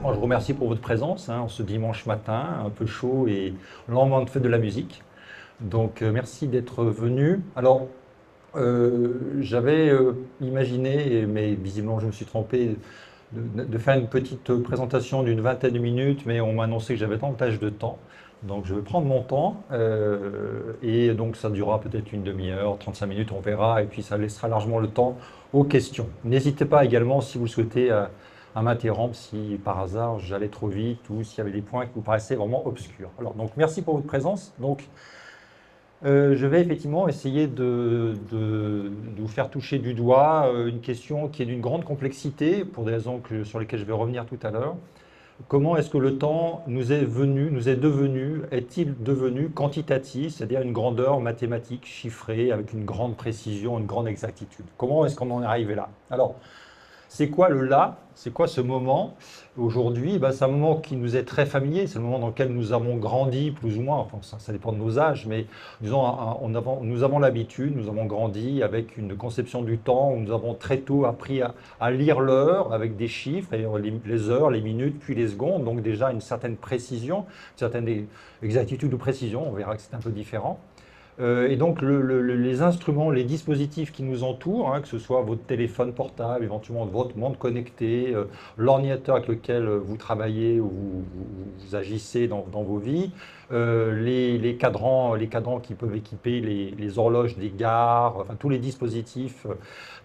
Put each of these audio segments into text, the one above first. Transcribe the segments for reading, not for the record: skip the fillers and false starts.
Moi, je vous remercie pour votre présence en ce dimanche matin, un peu chaud et le lendemain de fête de la musique. Donc, merci d'être venu. Alors, j'avais imaginé, mais visiblement je me suis trompé, de faire une petite présentation d'une vingtaine de minutes, mais on m'a annoncé que j'avais davantage de temps. Donc, je vais prendre mon temps et donc ça durera peut-être une demi-heure, 35 minutes, on verra, et puis ça laissera largement le temps aux questions. N'hésitez pas également, si vous le souhaitez, à m'interrompre si par hasard j'allais trop vite ou s'il y avait des points qui vous paraissaient vraiment obscurs. Alors, donc, merci pour votre présence. Donc, je vais effectivement essayer de vous faire toucher du doigt une question qui est d'une grande complexité, pour des raisons sur lesquelles je vais revenir tout à l'heure. Comment est-ce que le temps est-il devenu quantitatif, c'est-à-dire une grandeur mathématique chiffrée avec une grande précision, une grande exactitude? Comment est-ce qu'on en est arrivé là? Alors, c'est quoi le là? C'est quoi ce moment? Aujourd'hui, c'est un moment qui nous est très familier, c'est le moment dans lequel nous avons grandi, plus ou moins, enfin ça dépend de nos âges, mais disons, nous avons l'habitude, nous avons grandi avec une conception du temps, où nous avons très tôt appris à lire l'heure avec des chiffres, et les heures, les minutes, puis les secondes, donc déjà une certaine précision, une certaine exactitude ou précision, on verra que c'est un peu différent. Et donc les instruments, les dispositifs qui nous entourent, que ce soit votre téléphone portable, éventuellement votre montre connectée, l'ordinateur avec lequel vous travaillez ou vous agissez dans vos vies, les cadrans qui peuvent équiper les horloges des gares, enfin tous les dispositifs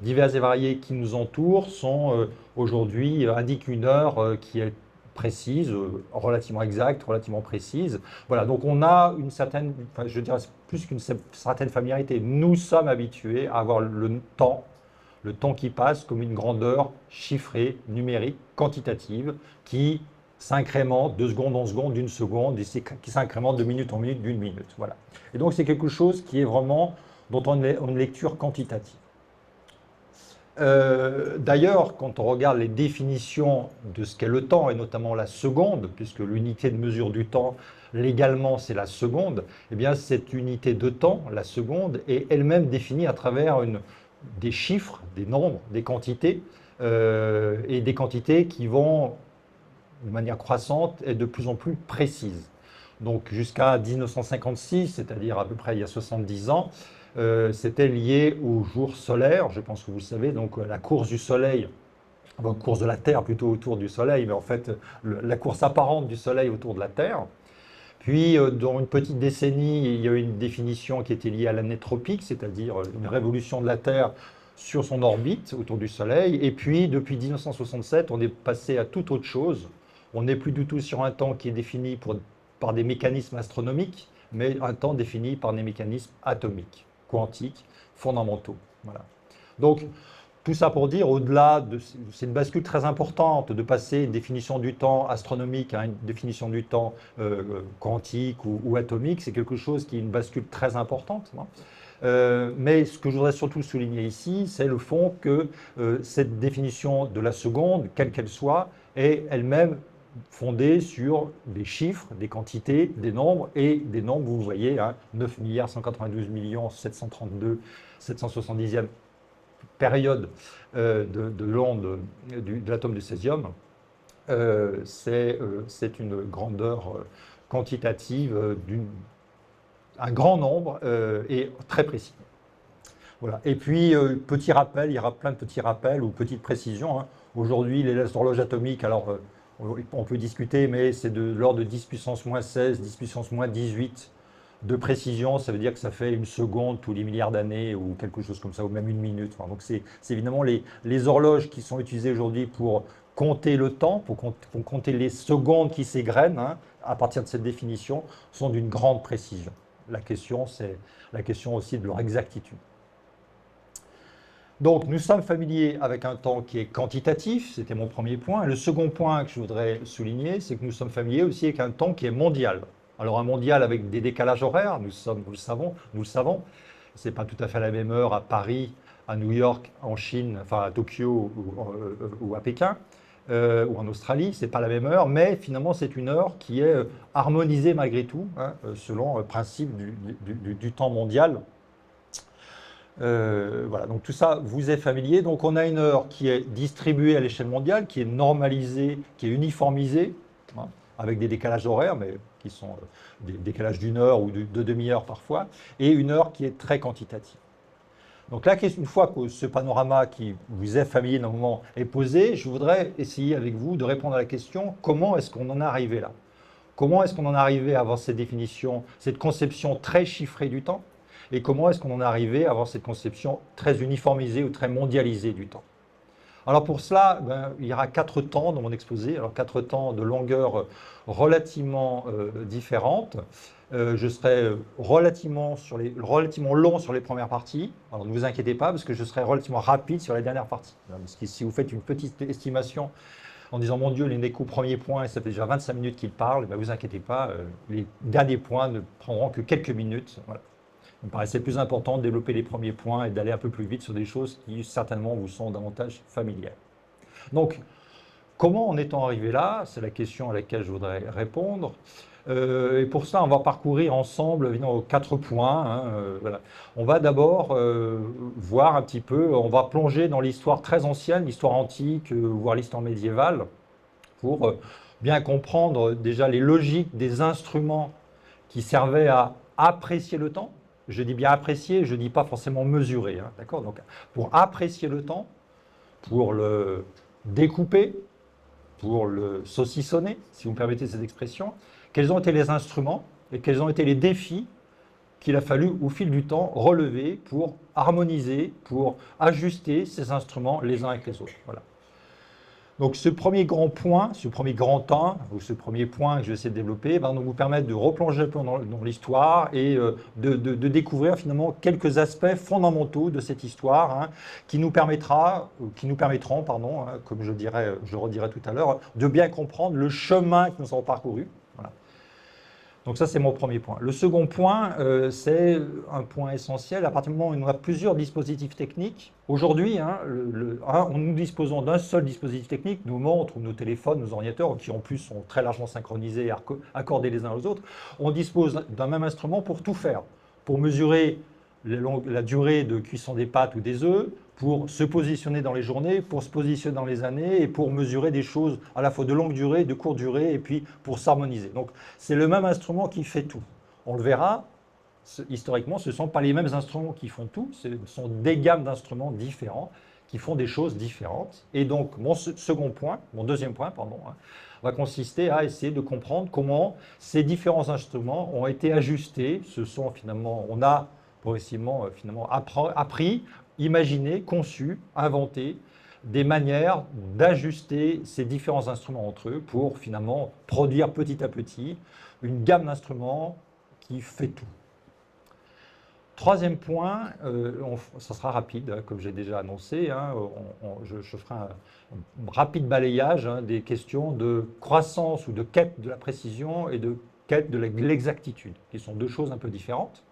divers et variés qui nous entourent sont aujourd'hui indiquent une heure qui est précise, relativement exacte, relativement précise. Voilà, donc on a une certaine, enfin, je dirais plus qu'une certaine familiarité. Nous sommes habitués à avoir le temps qui passe comme une grandeur chiffrée, numérique, quantitative, qui s'incrémente de seconde en seconde, d'une seconde, et qui s'incrémente de minute en minute, d'une minute. Voilà. Et donc c'est quelque chose qui est vraiment, dont on a une lecture quantitative. D'ailleurs, quand on regarde les définitions de ce qu'est le temps, et notamment la seconde, puisque l'unité de mesure du temps, légalement, c'est la seconde, eh bien, cette unité de temps, la seconde, est elle-même définie à travers des chiffres, des nombres, des quantités, et des quantités qui vont, de manière croissante, être de plus en plus précises. Donc, jusqu'à 1956, c'est-à-dire à peu près il y a 70 ans, c'était lié au jour solaire, je pense que vous le savez, donc la course du Soleil, enfin, course de la Terre plutôt autour du Soleil, mais en fait la course apparente du Soleil autour de la Terre. Puis dans une petite décennie, il y a eu une définition qui était liée à l'année tropique, c'est-à-dire une révolution de la Terre sur son orbite autour du Soleil. Et puis depuis 1967, on est passé à toute autre chose. On n'est plus du tout sur un temps qui est défini par des mécanismes astronomiques, mais un temps défini par des mécanismes atomiques, quantiques, fondamentaux. Voilà. Donc, tout ça pour dire, c'est une bascule très importante de passer une définition du temps astronomique à une définition du temps quantique ou atomique. C'est quelque chose qui est une bascule très importante. Mais ce que je voudrais surtout souligner ici, c'est le fond que cette définition de la seconde, quelle qu'elle soit, est elle-même fondée sur des chiffres, des quantités, des nombres, et des nombres, vous voyez, 9 milliards 192 millions 732 770e période de l'onde de l'atome de césium, c'est une grandeur quantitative d'un grand nombre et très précis. Voilà. Et puis, petit rappel, il y aura plein de petits rappels ou petites précisions. Aujourd'hui, les horloges atomiques, alors on peut discuter, mais c'est de l'ordre de 10 puissance moins 16, 10 puissance moins 18 de précision. Ça veut dire que ça fait une seconde tous les milliards d'années ou quelque chose comme ça, ou même une minute. Enfin, donc c'est évidemment les horloges qui sont utilisées aujourd'hui pour compter le temps, pour compter les secondes qui s'égrènent, à partir de cette définition, sont d'une grande précision. La question, c'est la question aussi de leur exactitude. Donc, nous sommes familiers avec un temps qui est quantitatif, c'était mon premier point. Le second point que je voudrais souligner, c'est que nous sommes familiers aussi avec un temps qui est mondial. Alors, un mondial avec des décalages horaires, nous le savons. Ce n'est pas tout à fait à la même heure à Paris, à New York, en Chine, enfin à Tokyo ou à Pékin, ou en Australie, ce n'est pas la même heure, mais finalement, c'est une heure qui est harmonisée malgré tout, selon le principe du temps mondial. Voilà, donc tout ça vous est familier. Donc on a une heure qui est distribuée à l'échelle mondiale, qui est normalisée, qui est uniformisée, hein, avec des décalages horaires, mais qui sont des décalages d'une heure ou de demi-heure parfois, et une heure qui est très quantitative. Donc là, une fois que ce panorama qui vous est familier normalement est posé, je voudrais essayer avec vous de répondre à la question, comment est-ce qu'on en est arrivé là? Comment est-ce qu'on en est arrivé à avoir cette définition, cette conception très chiffrée du temps? Et comment est-ce qu'on en est arrivé à avoir cette conception très uniformisée ou très mondialisée du temps? Alors pour cela, il y aura 4 temps dans mon exposé, alors 4 temps de longueur relativement différentes. Je serai relativement long sur les premières parties. Alors ne vous inquiétez pas, parce que je serai relativement rapide sur les dernières parties. Parce que si vous faites une petite estimation en disant « Mon Dieu, il n'est qu'au premier point et ça fait déjà 25 minutes qu'il parle », ne vous inquiétez pas, les derniers points ne prendront que quelques minutes. Voilà. Il me paraissait plus important de développer les premiers points et d'aller un peu plus vite sur des choses qui certainement vous sont davantage familières. Donc, comment en est-on arrivé là? C'est la question à laquelle je voudrais répondre. Et pour ça, on va parcourir ensemble évidemment 4 points. Hein, voilà. On va d'abord voir un petit peu, on va plonger dans l'histoire très ancienne, l'histoire antique, voire l'histoire médiévale, pour bien comprendre déjà les logiques des instruments qui servaient à apprécier le temps. Je dis bien apprécier, je ne dis pas forcément mesurer. Hein, d'accord? Donc, pour apprécier le temps, pour le découper, pour le saucissonner, si vous me permettez cette expression, quels ont été les instruments et quels ont été les défis qu'il a fallu, au fil du temps, relever pour harmoniser, pour ajuster ces instruments les uns avec les autres. Voilà. Donc ce premier grand point, ce premier grand temps, ou ce premier point que je vais essayer de développer, va nous permettre de replonger un peu dans l'histoire et de découvrir finalement quelques aspects fondamentaux de cette histoire, hein, qui nous permettront, comme je redirai tout à l'heure, de bien comprendre le chemin que nous avons parcouru. Voilà. Donc ça, c'est mon premier point. Le second point, c'est un point essentiel. À partir du moment où on a plusieurs dispositifs techniques, aujourd'hui, nous disposons d'un seul dispositif technique, nos montres, nos téléphones, nos ordinateurs, qui en plus sont très largement synchronisés et accordés les uns aux autres, on dispose d'un même instrument pour tout faire, pour mesurer la durée de cuisson des pâtes ou des œufs, pour se positionner dans les journées, pour se positionner dans les années et pour mesurer des choses à la fois de longue durée, de courte durée et puis pour s'harmoniser. Donc c'est le même instrument qui fait tout. On le verra, historiquement, ce ne sont pas les mêmes instruments qui font tout, ce sont des gammes d'instruments différents qui font des choses différentes. Et donc mon deuxième point, va consister à essayer de comprendre comment ces différents instruments ont été ajustés. On a progressivement appris, imaginé, conçu, inventé des manières d'ajuster ces différents instruments entre eux pour finalement produire petit à petit une gamme d'instruments qui fait tout. Troisième point, ça sera rapide, hein, comme j'ai déjà annoncé, hein, je ferai un rapide balayage des questions de croissance ou de quête de la précision et de quête de l'exactitude, qui sont deux choses un peu différentes.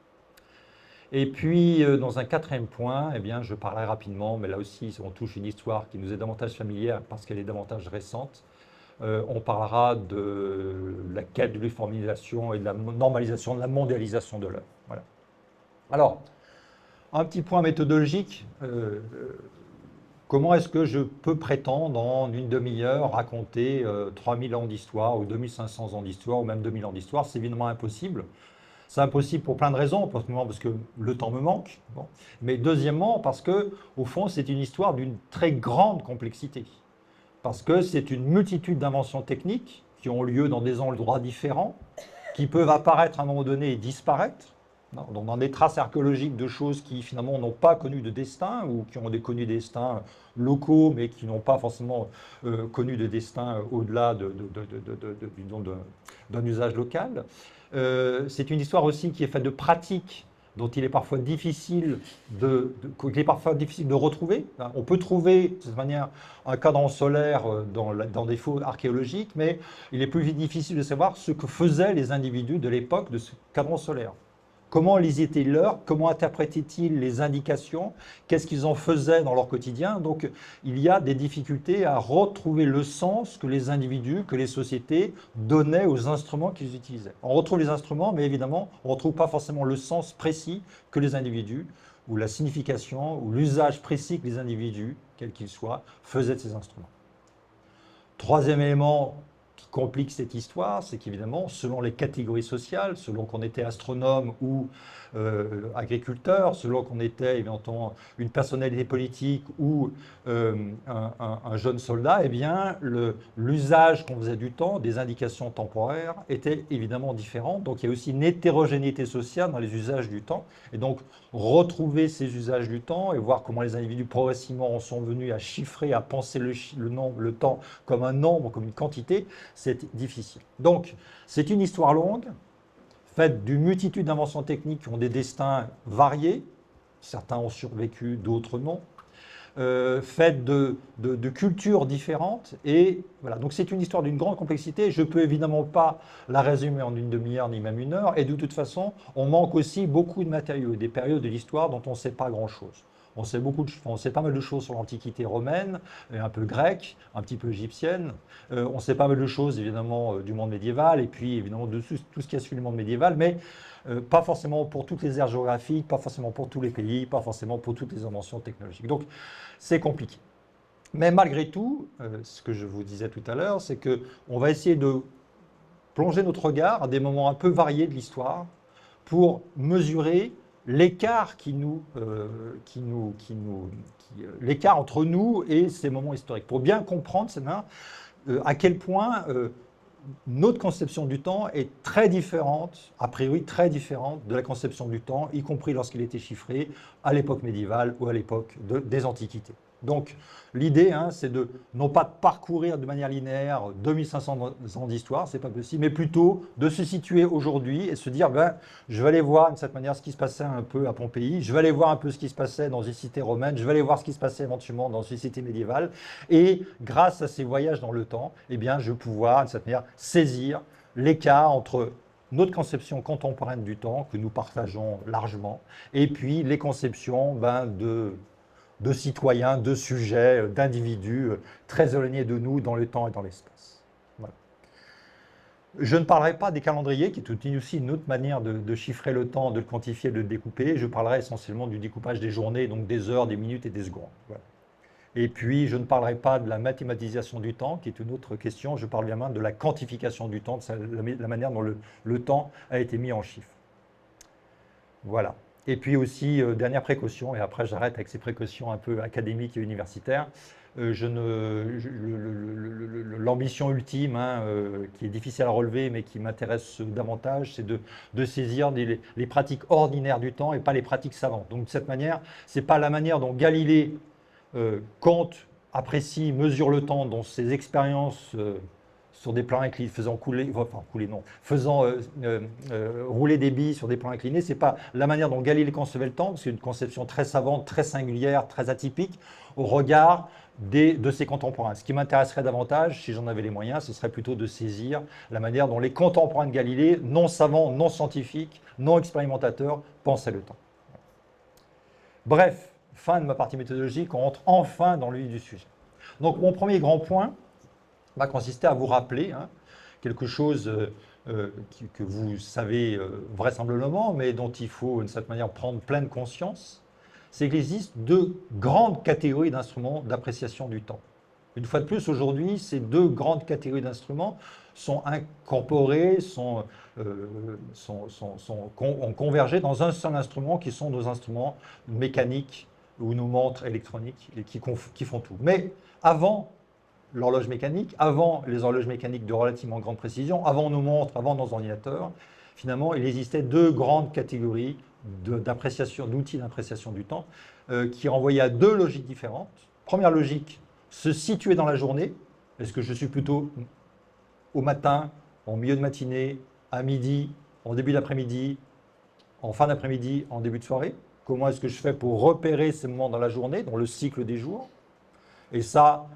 Et puis, dans un quatrième point, je parlerai rapidement, mais là aussi, on touche une histoire qui nous est davantage familière parce qu'elle est davantage récente. On parlera de la quête de l'uniformisation et de la normalisation, de la mondialisation de l'œuvre. Voilà. Alors, un petit point méthodologique. Comment est-ce que je peux prétendre en une demi-heure raconter 3000 ans d'histoire ou 2500 ans d'histoire ou même 2000 ans d'histoire? C'est évidemment impossible. C'est impossible pour plein de raisons, parce que le temps me manque, mais deuxièmement parce que, au fond, c'est une histoire d'une très grande complexité, parce que c'est une multitude d'inventions techniques qui ont lieu dans des endroits différents, qui peuvent apparaître à un moment donné et disparaître, donc dans des traces archéologiques de choses qui finalement n'ont pas connu de destin, ou qui ont connu des destins locaux, mais qui n'ont pas forcément connu de destin au-delà d'un usage local. C'est une histoire aussi qui est faite de pratiques dont il est parfois difficile de retrouver. On peut trouver de cette manière un cadran solaire dans des fouilles archéologiques, mais il est plus difficile de savoir ce que faisaient les individus de l'époque de ce cadran solaire. Comment lisaient-ils l'heure? Comment interprétaient-ils les indications? Qu'est-ce qu'ils en faisaient dans leur quotidien? Donc, il y a des difficultés à retrouver le sens que les individus, que les sociétés donnaient aux instruments qu'ils utilisaient. On retrouve les instruments, mais évidemment, on ne retrouve pas forcément le sens précis que les individus ou la signification ou l'usage précis que les individus, quels qu'ils soient, faisaient de ces instruments. Troisième élément qui complique cette histoire, c'est qu'évidemment, selon les catégories sociales, selon qu'on était astronome ou agriculteur, selon qu'on était éventuellement une personnalité politique ou un jeune soldat, eh bien, l'usage qu'on faisait du temps, des indications temporaires, était évidemment différent. Donc, il y a aussi une hétérogénéité sociale dans les usages du temps. Et donc, retrouver ces usages du temps et voir comment les individus progressivement en sont venus à chiffrer, à penser le temps comme un nombre, comme une quantité, c'est difficile. Donc, c'est une histoire longue, faite d'une multitude d'inventions techniques qui ont des destins variés. Certains ont survécu, d'autres non. Faite de cultures différentes. Et voilà, donc c'est une histoire d'une grande complexité. Je ne peux évidemment pas la résumer en une demi-heure, ni même une heure. Et de toute façon, on manque aussi beaucoup de matériaux, des périodes de l'histoire dont on ne sait pas grand-chose. On sait pas mal de choses sur l'Antiquité romaine, un peu grecque, un petit peu égyptienne. On sait pas mal de choses, évidemment, du monde médiéval, et puis, évidemment, de tout ce qui a suivi le monde médiéval, mais pas forcément pour toutes les aires géographiques, pas forcément pour tous les pays, pas forcément pour toutes les inventions technologiques. Donc, c'est compliqué. Mais malgré tout, ce que je vous disais tout à l'heure, c'est qu'on va essayer de plonger notre regard à des moments un peu variés de l'histoire pour mesurer l'écart l'écart entre nous et ces moments historiques, pour bien comprendre à quel point notre conception du temps est très différente, a priori très différente de la conception du temps, y compris lorsqu'il était chiffré à l'époque médiévale ou à l'époque des Antiquités. Donc l'idée, c'est non pas de parcourir de manière linéaire 2500 ans d'histoire, c'est pas possible, mais plutôt de se situer aujourd'hui et se dire, je vais aller voir d'une certaine manière ce qui se passait un peu à Pompéi, je vais aller voir un peu ce qui se passait dans une cité romaine, je vais aller voir ce qui se passait éventuellement dans une cité médiévale, et grâce à ces voyages dans le temps, eh bien, je vais pouvoir d'une certaine manière saisir l'écart entre notre conception contemporaine du temps, que nous partageons largement, et puis les conceptions de citoyens, de sujets, d'individus très éloignés de nous dans le temps et dans l'espace. Voilà. Je ne parlerai pas des calendriers, qui est aussi une autre manière de chiffrer le temps, de le quantifier, de le découper. Je parlerai essentiellement du découpage des journées, donc des heures, des minutes et des secondes. Voilà. Et puis, je ne parlerai pas de la mathématisation du temps, qui est une autre question. Je parle bien de la quantification du temps, de la manière dont le temps a été mis en chiffres. Voilà. Et puis aussi, dernière précaution, et après j'arrête avec ces précautions un peu académiques et universitaires, l'ambition ultime, qui est difficile à relever, mais qui m'intéresse davantage, c'est de saisir les pratiques ordinaires du temps et pas les pratiques savantes. Donc de cette manière, ce n'est pas la manière dont Galilée compte, apprécie, mesure le temps, dont ses expériences sur des plans inclinés, faisant rouler des billes sur des plans inclinés, c'est pas la manière dont Galilée concevait le temps, c'est une conception très savante, très singulière, très atypique, au regard de ses contemporains. Ce qui m'intéresserait davantage, si j'en avais les moyens, ce serait plutôt de saisir la manière dont les contemporains de Galilée, non savants, non scientifiques, non expérimentateurs, pensaient le temps. Bref, fin de ma partie méthodologique, on entre enfin dans le vif du sujet. Donc mon premier grand point va consister à vous rappeler quelque chose que vous savez vraisemblablement, mais dont il faut d'une certaine manière prendre pleine conscience, c'est qu'il existe deux grandes catégories d'instruments d'appréciation du temps. Une fois de plus, aujourd'hui, ces deux grandes catégories d'instruments sont incorporées, ont convergé dans un seul instrument qui sont nos instruments mécaniques ou nos montres électroniques et qui font tout. Mais avant l'horloge mécanique, avant les horloges mécaniques de relativement grande précision, avant nos montres, avant nos ordinateurs, finalement, il existait deux grandes catégories d'outils d'appréciation du temps qui renvoyaient à deux logiques différentes. Première logique, se situer dans la journée. Est-ce que je suis plutôt au matin, en milieu de matinée, à midi, en début d'après-midi, en fin d'après-midi, en début de soirée? Comment est-ce que je fais pour repérer ces moments dans la journée, dans le cycle des jours? Et ça,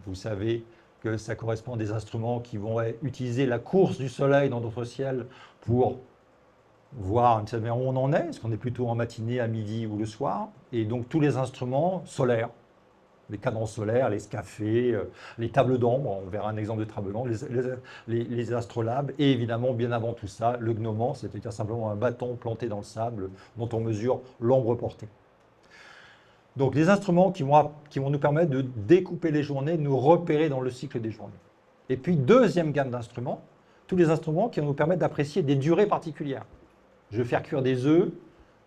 vous savez que ça correspond à des instruments qui vont utiliser la course du soleil dans notre ciel pour voir où on en est. Est-ce qu'on est plutôt en matinée, à midi ou le soir? Et donc tous les instruments solaires, Les cadrans solaires, les scafés, les tables d'ombre, on verra un exemple de table d'ombre, les astrolabes, et évidemment, bien avant tout ça, le gnomon, c'est-à-dire simplement un bâton planté dans le sable dont on mesure l'ombre portée. Donc les instruments qui vont nous permettre de découper les journées, de nous repérer dans le cycle des journées. Et puis, deuxième gamme d'instruments, tous les instruments qui vont nous permettre d'apprécier des durées particulières. Je veux faire cuire des œufs,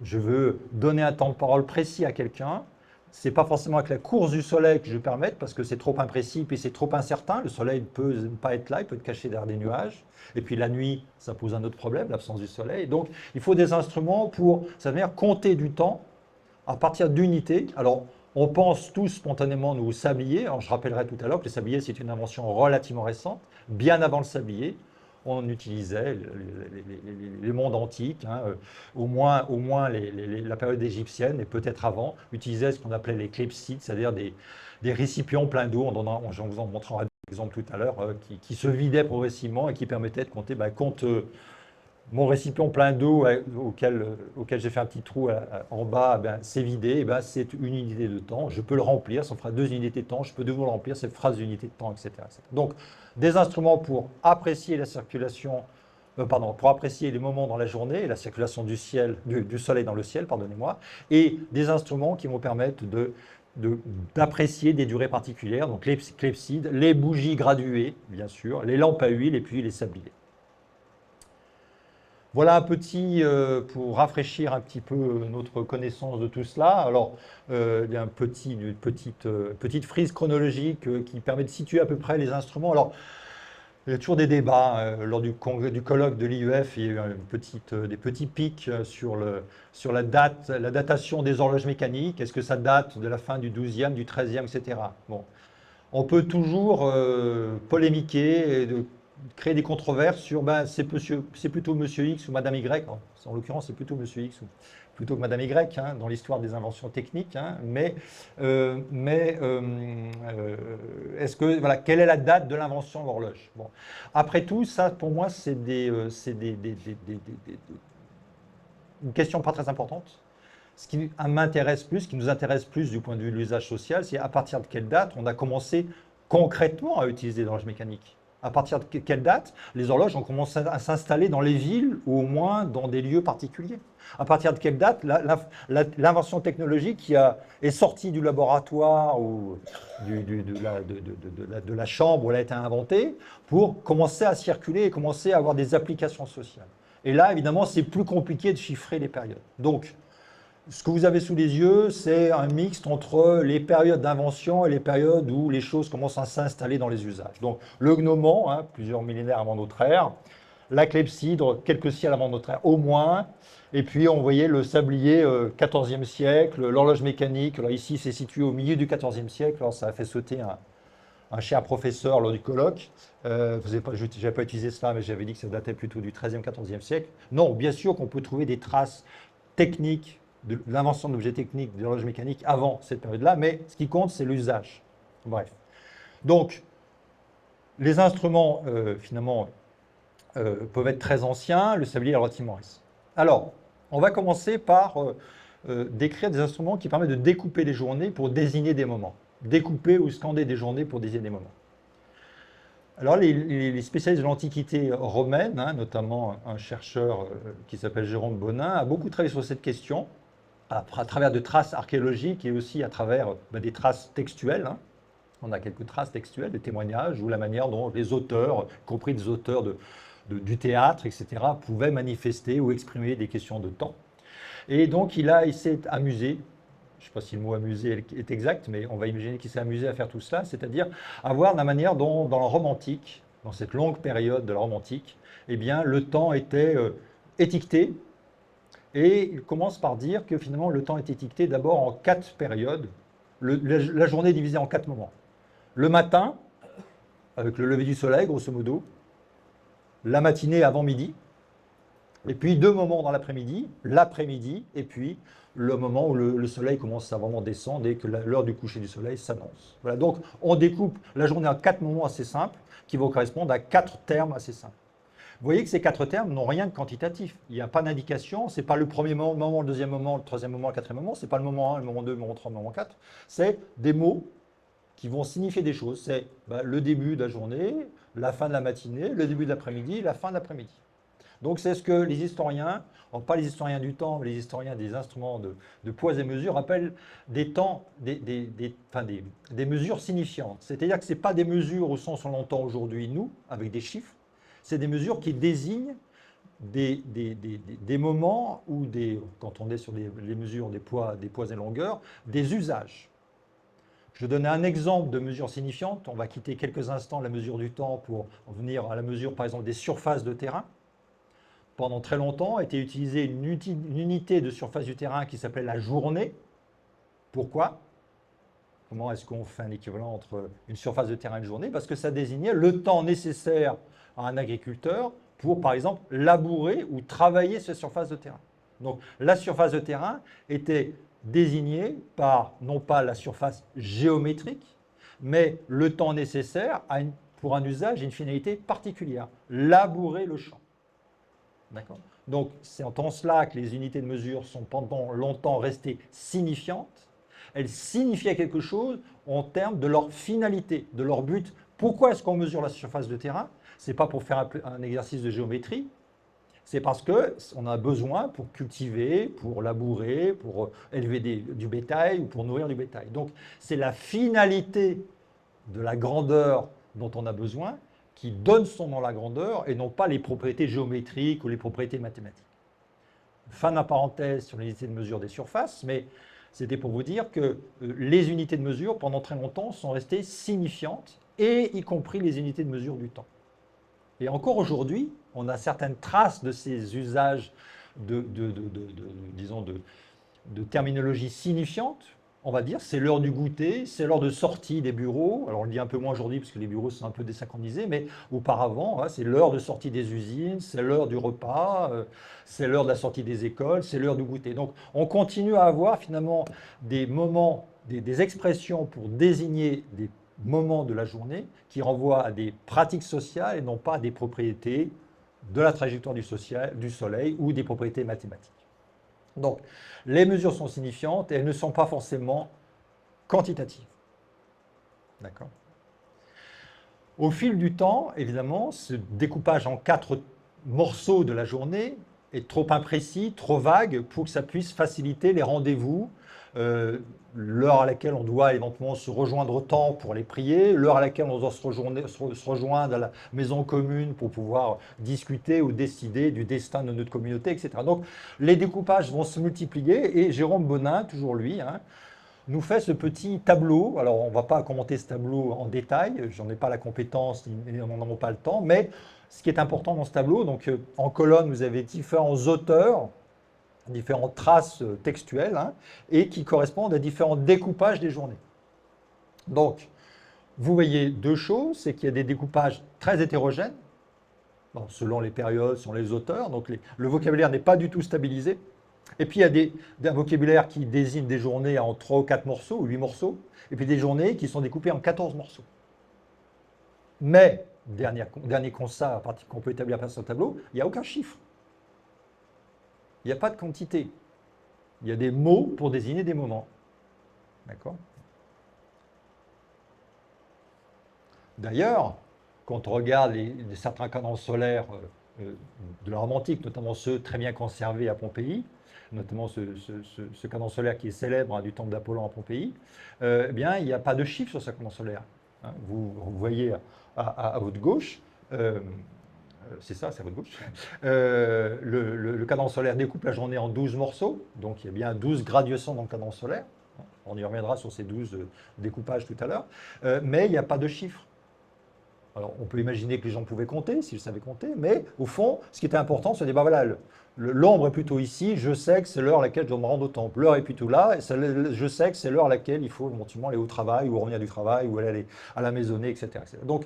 je veux donner un temps de parole précis à quelqu'un. Ce n'est pas forcément avec la course du soleil que je vais permettre, parce que c'est trop imprécis, puis c'est trop incertain. Le soleil peut ne pas être là, il peut être caché derrière des nuages. Et puis la nuit, ça pose un autre problème, l'absence du soleil. Donc il faut des instruments pour, ça veut dire compter du temps à partir d'unités. Alors, on pense tous spontanément nous sablier. Alors, je rappellerai tout à l'heure que le sablier, c'est une invention relativement récente. Bien avant le sablier, on utilisait les mondes antiques, hein, au moins la période égyptienne, et peut-être avant, utilisaient ce qu'on appelait les clepsydes, c'est-à-dire des récipients pleins d'eau. Je vous en montrerai un exemple tout à l'heure, qui se vidaient progressivement et qui permettaient de compter, compte mon récipient plein d'eau auquel j'ai fait un petit trou en bas, c'est vidé, c'est une unité de temps. Je peux le remplir, ça me fera 2 unités de temps. Je peux de nouveau le remplir, ça fera 2 unités de temps, etc., etc. Donc, des instruments pour apprécier la circulation, pour apprécier les moments dans la journée et la circulation du soleil dans le ciel, pardonnez-moi, et des instruments qui vont permettre d'apprécier des durées particulières, donc les clepsydes, les bougies graduées, bien sûr, les lampes à huile et puis les sabliers. Voilà un petit, pour rafraîchir un petit peu notre connaissance de tout cela. Alors, il y a une petite frise chronologique qui permet de situer à peu près les instruments. Alors, il y a toujours des débats. Lors du colloque de l'IEF, il y a eu des petits pics sur la datation des horloges mécaniques. Est-ce que ça date de la fin du 12e, du 13e, etc. Bon. On peut toujours polémiquer et créer des controverses sur c'est plutôt Monsieur X ou Madame Y. En l'occurrence, c'est plutôt Monsieur X ou plutôt que Madame Y, hein, dans l'histoire des inventions techniques. Hein, quelle est la date de l'invention de l'horloge? Bon. Après tout, ça, pour moi, c'est une question pas très importante. Ce qui m'intéresse plus, ce qui nous intéresse plus du point de vue de l'usage social, c'est à partir de quelle date on a commencé concrètement à utiliser l'horloge mécanique. À partir de quelle date les horloges ont commencé à s'installer dans les villes ou au moins dans des lieux particuliers. À partir de quelle date l'invention technologique qui est sortie du laboratoire ou de la chambre où elle a été inventée pour commencer à circuler et commencer à avoir des applications sociales. Et là, évidemment, c'est plus compliqué de chiffrer les périodes. Donc, ce que vous avez sous les yeux, c'est un mixte entre les périodes d'invention et les périodes où les choses commencent à s'installer dans les usages. Donc, le gnomon, hein, plusieurs millénaires avant notre ère, la clepsydre, quelques siècles avant notre ère au moins, et puis on voyait le sablier 14e siècle, l'horloge mécanique. Alors ici, c'est situé au milieu du 14e siècle, alors ça a fait sauter un cher professeur lors du colloque. Je n'avais pas utilisé cela, mais j'avais dit que ça datait plutôt du 13e, 14e siècle. Non, bien sûr qu'on peut trouver des traces techniques de l'invention d'objets techniques, de l'horloge mécanique avant cette période-là, mais ce qui compte, c'est l'usage. Bref. Donc, les instruments, finalement, peuvent être très anciens, le sablier est relativement récent. Alors, on va commencer par décrire des instruments qui permettent de découper les journées pour désigner des moments. Découper ou scander des journées pour désigner des moments. Alors, les spécialistes de l'Antiquité romaine, hein, notamment un chercheur qui s'appelle Jérôme Bonin, a beaucoup travaillé sur cette question, à travers de traces archéologiques et aussi à travers des traces textuelles. Hein. On a quelques traces textuelles, des témoignages, ou la manière dont les auteurs, y compris des auteurs du théâtre, etc., pouvaient manifester ou exprimer des questions de temps. Et donc, il s'est amusé, je ne sais pas si le mot amusé est exact, mais on va imaginer qu'il s'est amusé à faire tout cela, c'est-à-dire à voir la manière dont, dans la Rome antique, dans cette longue période de la Rome antique, eh bien, le temps était étiqueté. Et il commence par dire que finalement, le temps est étiqueté d'abord en 4 périodes, la journée est divisée en 4 moments. Le matin, avec le lever du soleil, grosso modo, la matinée avant midi, et puis 2 moments dans l'après-midi, et puis le moment où le soleil commence à vraiment descendre et que l'heure du coucher du soleil s'annonce. Voilà, donc on découpe la journée en 4 moments assez simples, qui vont correspondre à 4 termes assez simples. Vous voyez que ces 4 termes n'ont rien de quantitatif. Il n'y a pas d'indication, ce n'est pas le premier moment, le deuxième moment, le troisième moment, le quatrième moment, ce n'est pas le moment 1, le moment 2, le moment 3, le moment 4. C'est des mots qui vont signifier des choses. C'est le début de la journée, la fin de la matinée, le début de l'après-midi, la fin de l'après-midi. Donc c'est ce que les historiens, pas les historiens du temps, mais les historiens des instruments de poids et mesures appellent des temps, des mesures signifiantes. C'est-à-dire que ce n'est pas des mesures au sens où on l'entend aujourd'hui, nous, avec des chiffres, c'est des mesures qui désignent des moments où, quand on est sur les mesures des poids et longueurs, des usages. Je vais donner un exemple de mesure signifiante. On va quitter quelques instants la mesure du temps pour venir à la mesure, par exemple, des surfaces de terrain. Pendant très longtemps, a été utilisée une unité de surface du terrain qui s'appelait la journée. Pourquoi? Comment est-ce qu'on fait un équivalent entre une surface de terrain et une journée? Parce que ça désignait le temps nécessaire à un agriculteur pour, par exemple, labourer ou travailler cette surface de terrain. Donc, la surface de terrain était désignée par, non pas la surface géométrique, mais le temps nécessaire pour un usage et une finalité particulière, labourer le champ. D'accord? Donc, c'est en cela que les unités de mesure sont pendant longtemps restées signifiantes. Elles signifiaient quelque chose en termes de leur finalité, de leur but. Pourquoi est-ce qu'on mesure la surface de terrain? Ce n'est pas pour faire un exercice de géométrie, c'est parce qu'on a besoin pour cultiver, pour labourer, pour élever du bétail ou pour nourrir du bétail. Donc, c'est la finalité de la grandeur dont on a besoin qui donne son nom à la grandeur et non pas les propriétés géométriques ou les propriétés mathématiques. Fin de la parenthèse sur les unités de mesure des surfaces, mais c'était pour vous dire que les unités de mesure, pendant très longtemps, sont restées signifiantes, et y compris les unités de mesure du temps. Et encore aujourd'hui, on a certaines traces de ces usages disons de terminologie signifiante. On va dire, c'est l'heure du goûter, c'est l'heure de sortie des bureaux. Alors on le dit un peu moins aujourd'hui parce que les bureaux sont un peu désynchronisés, mais auparavant, c'est l'heure de sortie des usines, c'est l'heure du repas, c'est l'heure de la sortie des écoles, c'est l'heure du goûter. Donc on continue à avoir finalement des moments, des expressions pour désigner des moments de la journée qui renvoient à des pratiques sociales et non pas à des propriétés de la trajectoire du soleil ou des propriétés mathématiques. Donc, les mesures sont signifiantes et elles ne sont pas forcément quantitatives. D'accord? Au fil du temps, évidemment, ce découpage en 4 morceaux de la journée est trop imprécis, trop vague pour que ça puisse faciliter les rendez-vous, l'heure à laquelle on doit éventuellement se rejoindre au temple pour les prier, l'heure à laquelle on doit se rejoindre à la maison commune pour pouvoir discuter ou décider du destin de notre communauté, etc. Donc les découpages vont se multiplier et Jérôme Bonin, toujours lui, nous fait ce petit tableau. Alors on ne va pas commenter ce tableau en détail, j'en ai pas la compétence, ni on n'en a pas le temps, mais ce qui est important dans ce tableau, donc en colonne vous avez différents auteurs, différentes traces textuelles, et qui correspondent à différents découpages des journées. Donc, vous voyez 2 choses, c'est qu'il y a des découpages très hétérogènes, selon les périodes, selon les auteurs, donc le vocabulaire n'est pas du tout stabilisé. Et puis il y a un vocabulaire qui désigne des journées en 3 ou 4 morceaux, ou 8 morceaux, et puis des journées qui sont découpées en 14 morceaux. Mais, dernier constat qu'on peut établir à partir de ce tableau, il n'y a aucun chiffre. Il n'y a pas de quantité. Il y a des mots pour désigner des moments. D'accord? D'ailleurs, quand on regarde certains cadences solaires de la Rome antique, notamment ceux très bien conservés à Pompéi, notamment ce cadran solaire qui est célèbre du temple d'Apollon à Pompéi, eh bien, il n'y a pas de chiffre sur ce cadran solaire. Vous voyez à votre gauche, c'est ça, c'est à votre gauche, le cadran solaire découpe la journée en 12 morceaux, donc il y a bien 12 gradations dans le cadran solaire. On y reviendra sur ces 12 découpages tout à l'heure, mais il n'y a pas de chiffre. Alors, on peut imaginer que les gens pouvaient compter, s'ils savaient compter, mais au fond, ce qui était important, c'est de dire, voilà, l'ombre est plutôt ici, je sais que c'est l'heure à laquelle je dois me rendre au temple. L'heure est plutôt là, et je sais que c'est l'heure à laquelle il faut éventuellement aller au travail, ou revenir du travail, ou aller à la maisonnée, etc., etc. Donc,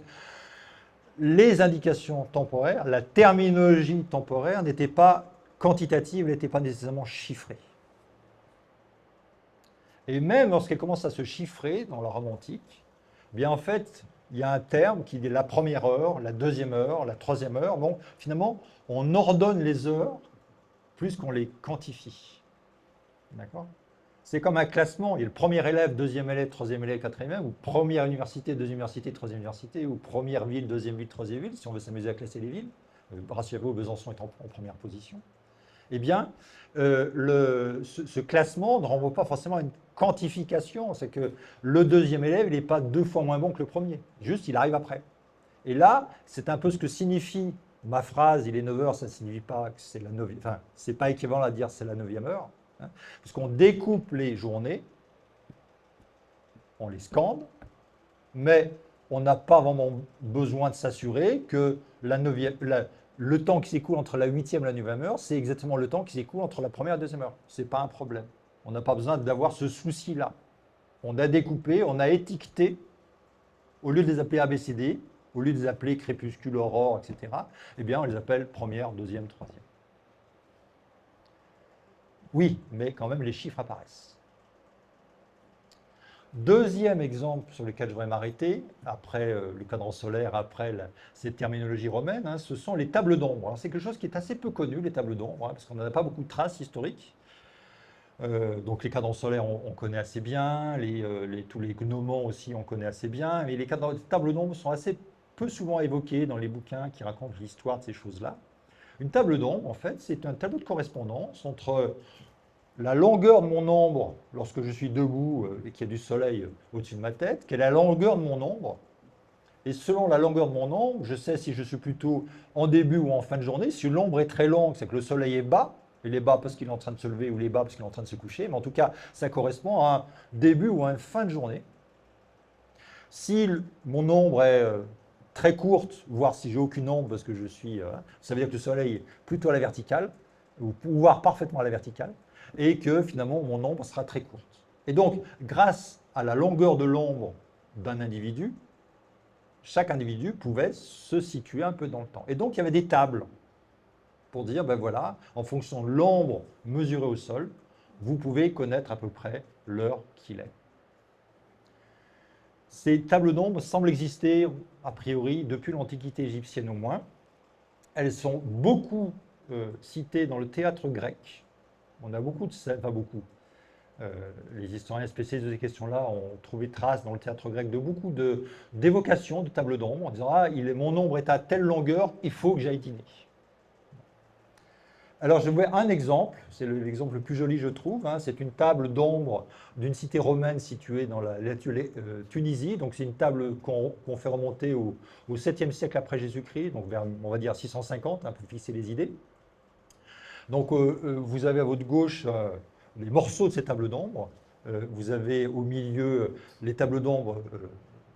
les indications temporaires, la terminologie temporaire n'était pas quantitative, elle n'était pas nécessairement chiffrée. Et même lorsqu'elle commence à se chiffrer dans la Rome antique, bien en fait, il y a un terme qui dit la première heure, la deuxième heure, la troisième heure. Bon, finalement, on ordonne les heures plus qu'on les quantifie. D'accord? C'est comme un classement. Il y a le premier élève, deuxième élève, troisième élève, quatrième élève, ou première université, deuxième université, troisième université, ou première ville, deuxième ville, troisième ville, si on veut s'amuser à classer les villes. Bratislava, Besançon est en première position. Eh bien, ce classement ne renvoie pas forcément à une quantification. C'est que le deuxième élève, il n'est pas 2 fois moins bon que le premier. Juste, il arrive après. Et là, c'est un peu ce que signifie ma phrase, il est 9 heures, ça ne signifie pas que c'est la 9e, enfin, c'est pas équivalent à dire c'est la 9e heure, hein, parce qu'on découpe les journées, on les scande, mais on n'a pas vraiment besoin de s'assurer que le temps qui s'écoule entre la 8e et la 9e heure, c'est exactement le temps qui s'écoule entre la première et la deuxième heure. Ce n'est pas un problème. On n'a pas besoin d'avoir ce souci-là. On a découpé, on a étiqueté, au lieu de les appeler ABCD, au lieu de les appeler crépuscule, aurore, etc., eh bien, on les appelle première, deuxième, troisième. Oui, mais quand même, les chiffres apparaissent. Deuxième exemple sur lequel je voudrais m'arrêter, après le cadran solaire, après cette terminologie romaine, hein, ce sont les tables d'ombre. C'est quelque chose qui est assez peu connu, les tables d'ombre, hein, parce qu'on n'en a pas beaucoup de traces historiques. Donc les cadrans solaires, on connaît assez bien, tous les gnomons aussi, on connaît assez bien, mais les tables d'ombre sont assez peu souvent évoquées dans les bouquins qui racontent l'histoire de ces choses-là. Une table d'ombre, en fait, c'est un tableau de correspondance entre la longueur de mon ombre lorsque je suis debout et qu'il y a du soleil au-dessus de ma tête, quelle est la longueur de mon ombre, et selon la longueur de mon ombre, je sais si je suis plutôt en début ou en fin de journée. Si l'ombre est très longue, c'est que le soleil est bas, il est bas parce qu'il est en train de se lever ou il est bas parce qu'il est en train de se coucher, mais en tout cas, ça correspond à un début ou à une fin de journée. Si mon ombre est très courte, voire si j'ai aucune ombre parce que je suis, ça veut dire que le soleil est plutôt à la verticale, ou voire parfaitement à la verticale, et que finalement mon ombre sera très courte. Et donc, grâce à la longueur de l'ombre d'un individu, chaque individu pouvait se situer un peu dans le temps. Et donc, il y avait des tables pour dire, ben voilà, en fonction de l'ombre mesurée au sol, vous pouvez connaître à peu près l'heure qu'il est. Ces tables d'ombre semblent exister, a priori, depuis l'Antiquité égyptienne au moins. Elles sont beaucoup citées dans le théâtre grec. On a beaucoup de scènes, pas beaucoup. Les historiens spécialisés de ces questions-là ont trouvé trace dans le théâtre grec de beaucoup d'évocations de tables d'ombre en disant « Ah, mon ombre est à telle longueur, il faut que j'aille dîner ». Alors, je vois un exemple, c'est l'exemple le plus joli, je trouve. Hein, c'est une table d'ombre d'une cité romaine située dans la Tunisie. Donc, c'est une table qu'on fait remonter au 7e siècle après Jésus-Christ, donc vers, on va dire, 650, hein, pour fixer les idées. Donc, vous avez à votre gauche les morceaux de ces tables d'ombre. Vous avez au milieu les tables d'ombre,